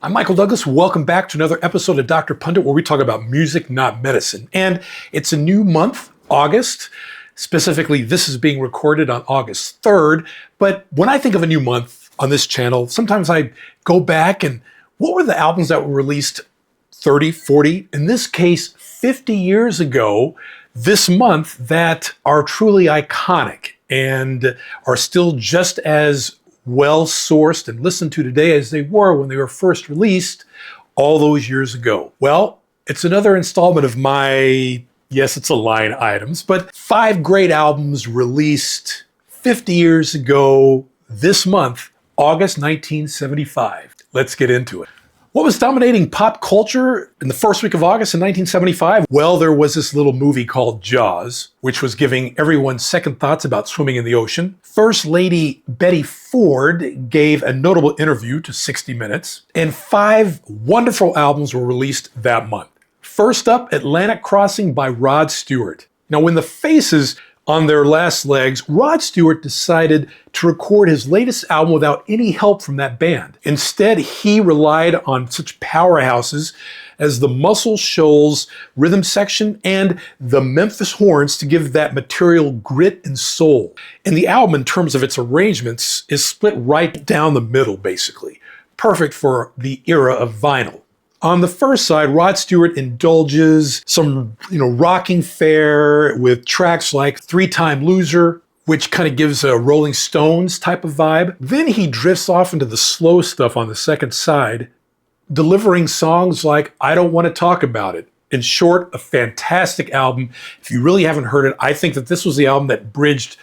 I'm Michael Douglas. Welcome back to another episode of Dr. Pundit, where we talk about music, not medicine. And it's a new month, August. Specifically, this is being recorded on August 3rd. But when I think of a new month on this channel, sometimes I go back and what were the albums that were released 30, 40, in this case, 50 years ago this month that are truly iconic and are still just as well-sourced and listened to today as they were when they were first released all those years ago. Well, it's another installment of my, yes, it's a line items, but 5 great albums released 50 years ago this month, August 1975. Let's get into it. What was dominating pop culture in the first week of August in 1975? Well, there was this little movie called Jaws, which was giving everyone second thoughts about swimming in the ocean. First Lady Betty Ford gave a notable interview to 60 Minutes, and 5 wonderful albums were released that month. First up, Atlantic Crossing by Rod Stewart. Now, when the Faces on their last legs, Rod Stewart decided to record his latest album without any help from that band. Instead, he relied on such powerhouses as the Muscle Shoals rhythm section and the Memphis Horns to give that material grit and soul. And the album, in terms of its arrangements, is split right down the middle, basically. Perfect for the era of vinyl. On the first side, Rod Stewart indulges some, rocking fare with tracks like Three-Time Loser, which kind of gives a Rolling Stones type of vibe. Then he drifts off into the slow stuff on the second side, delivering songs like I Don't Want to Talk About It. In short, a fantastic album. If you really haven't heard it, I think that this was the album that bridged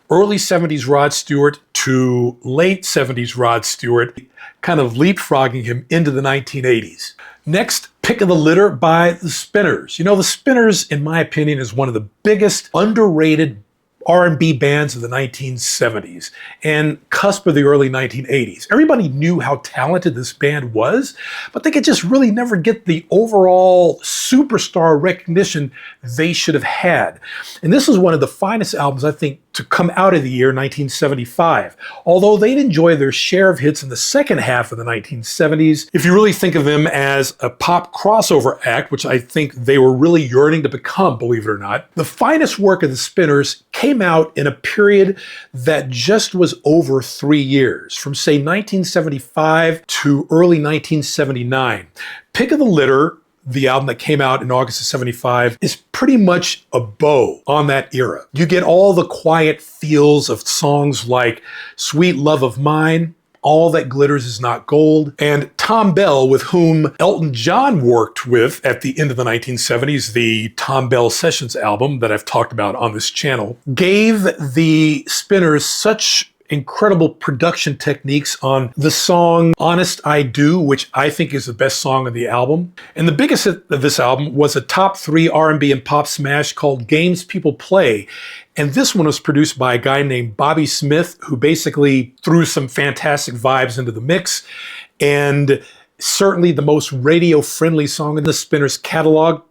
early 70s Rod Stewart to late 70s Rod Stewart, kind of leapfrogging him into the 1980s. Next, Pick of the Litter by The Spinners. The Spinners, in my opinion, is one of the biggest underrated R&B bands of the 1970s and cusp of the early 1980s. Everybody knew how talented this band was, but they could just really never get the overall superstar recognition they should have had. And this is one of the finest albums, I think, to come out of the year 1975. Although they'd enjoy their share of hits in the second half of the 1970s, if you really think of them as a pop crossover act, which I think they were really yearning to become, believe it or not, the finest work of the Spinners came out in a period that just was over 3 years, from say 1975 to early 1979. Pick of the Litter, the album that came out in August of 75, is pretty much a bow on that era. You get all the quiet feels of songs like Sweet Love of Mine, All That Glitters Is Not Gold, and Thom Bell, with whom Elton John worked with at the end of the 1970s, the Thom Bell Sessions album that I've talked about on this channel, gave the Spinners such incredible production techniques on the song Honest I Do, which I think is the best song on the album. And the biggest hit of this album was a top 3 R&B and pop smash called Games People Play. And this one was produced by a guy named Bobby Smith, who basically threw some fantastic vibes into the mix. And certainly the most radio-friendly song in the Spinners catalog.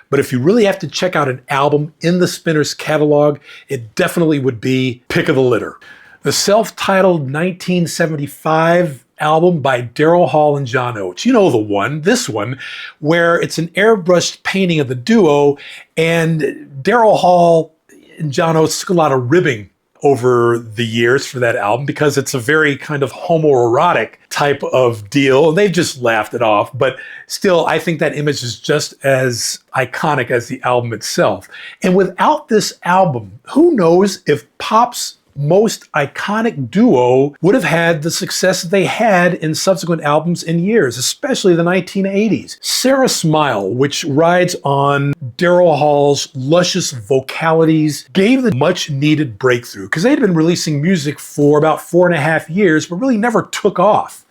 But if you really have to check out an album in the Spinners catalog, it definitely would be Pick of the Litter. The self-titled 1975 album by Daryl Hall and John Oates. You know the one, this one, where it's an airbrushed painting of the duo, and Daryl Hall and John Oates took a lot of ribbing over the years for that album because it's a very kind of homoerotic type of deal, and they've just laughed it off. But still, I think that image is just as iconic as the album itself. And without this album, who knows if pop's most iconic duo would have had the success that they had in subsequent albums and years, especially the 1980s. Sarah Smile, which rides on Daryl Hall's luscious vocalities, gave the much needed breakthrough because they'd been releasing music for about 4.5 years, but really never took off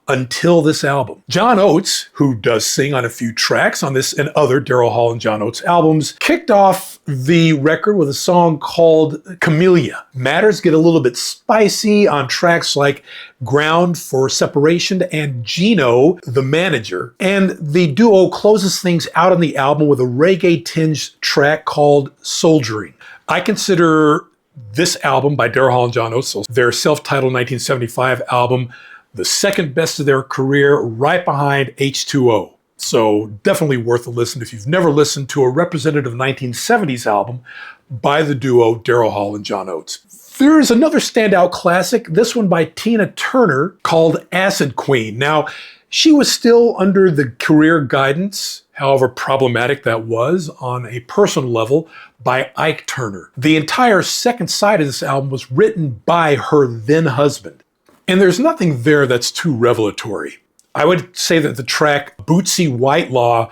until this album. John Oates, who does sing on a few tracks on this and other Daryl Hall and John Oates albums, kicked off the record with a song called Camellia. Matters get a little bit spicy on tracks like Ground for Separation and Gino, the Manager. And the duo closes things out on the album with a reggae-tinged track called Soldiering. I consider this album by Daryl Hall and John Oates, their self-titled 1975 album, the second best of their career, right behind H2O. So definitely worth a listen if you've never listened to a representative 1970s album by the duo Daryl Hall and John Oates. There's another standout classic, this one by Tina Turner, called Acid Queen. Now, she was still under the career guidance, however problematic that was on a personal level, by Ike Turner. The entire second side of this album was written by her then husband. And there's nothing there that's too revelatory. I would say that the track Bootsy Whitelaw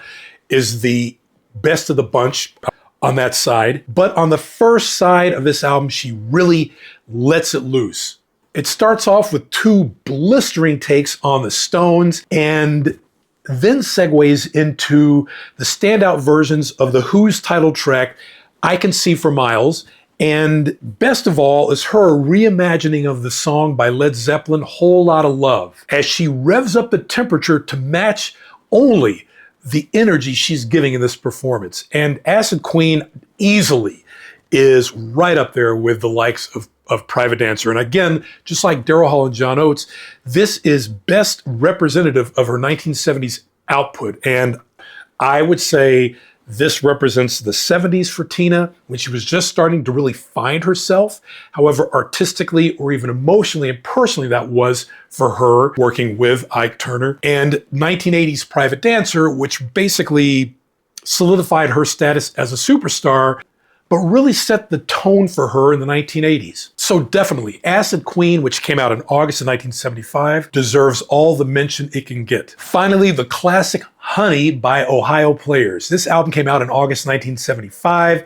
is the best of the bunch on that side. But on the first side of this album, she really lets it loose. It starts off with two blistering takes on the Stones and then segues into the standout versions of The Who's title track, I Can See for Miles. And best of all is her reimagining of the song by Led Zeppelin, Whole Lotta Love, as she revs up the temperature to match only the energy she's giving in this performance. And Acid Queen easily is right up there with the likes of Private Dancer. And again, just like Daryl Hall and John Oates, this is best representative of her 1970s output. And I would say this represents the 70s for Tina, when she was just starting to really find herself. However artistically or even emotionally and personally that was for her, working with Ike Turner. And 1980s Private Dancer, which basically solidified her status as a superstar, but really set the tone for her in the 1980s. So definitely, Acid Queen, which came out in August of 1975, deserves all the mention it can get. Finally, the classic Honey by Ohio Players. This album came out in August 1975,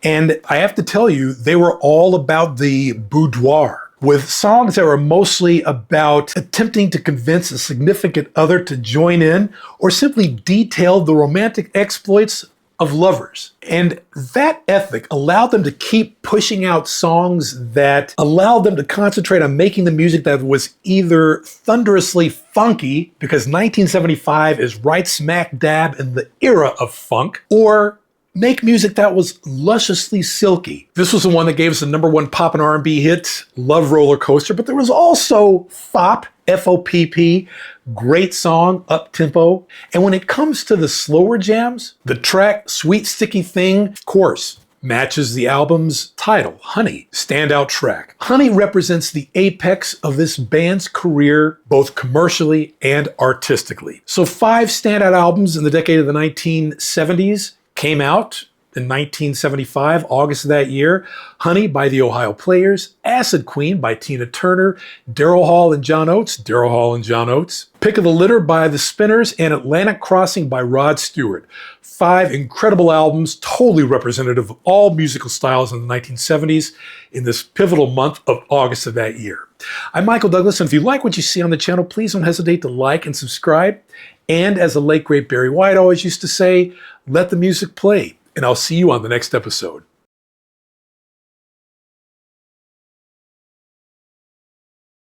and I have to tell you, they were all about the boudoir, with songs that were mostly about attempting to convince a significant other to join in, or simply detailed the romantic exploits of lovers. And that ethic allowed them to keep pushing out songs that allowed them to concentrate on making the music that was either thunderously funky, because 1975 is right smack dab in the era of funk, or make music that was lusciously silky. This was the one that gave us the #1 pop and R&B hit, Love Roller Coaster, but there was also FOP, F-O-P-P, great song, up-tempo. And when it comes to the slower jams, the track Sweet Sticky Thing, of course, matches the album's title, Honey, standout track. Honey represents the apex of this band's career, both commercially and artistically. So 5 standout albums in the decade of the 1970s came out in 1975, August of that year. Honey by the Ohio Players, Acid Queen by Tina Turner, Daryl Hall and John Oates, Daryl Hall and John Oates, Pick of the Litter by the Spinners, and Atlantic Crossing by Rod Stewart. 5 incredible albums, totally representative of all musical styles in the 1970s in this pivotal month of August of that year. I'm Michael Douglas, and if you like what you see on the channel, please don't hesitate to like and subscribe. And as the late great Barry White always used to say, let the music play. And I'll see you on the next episode.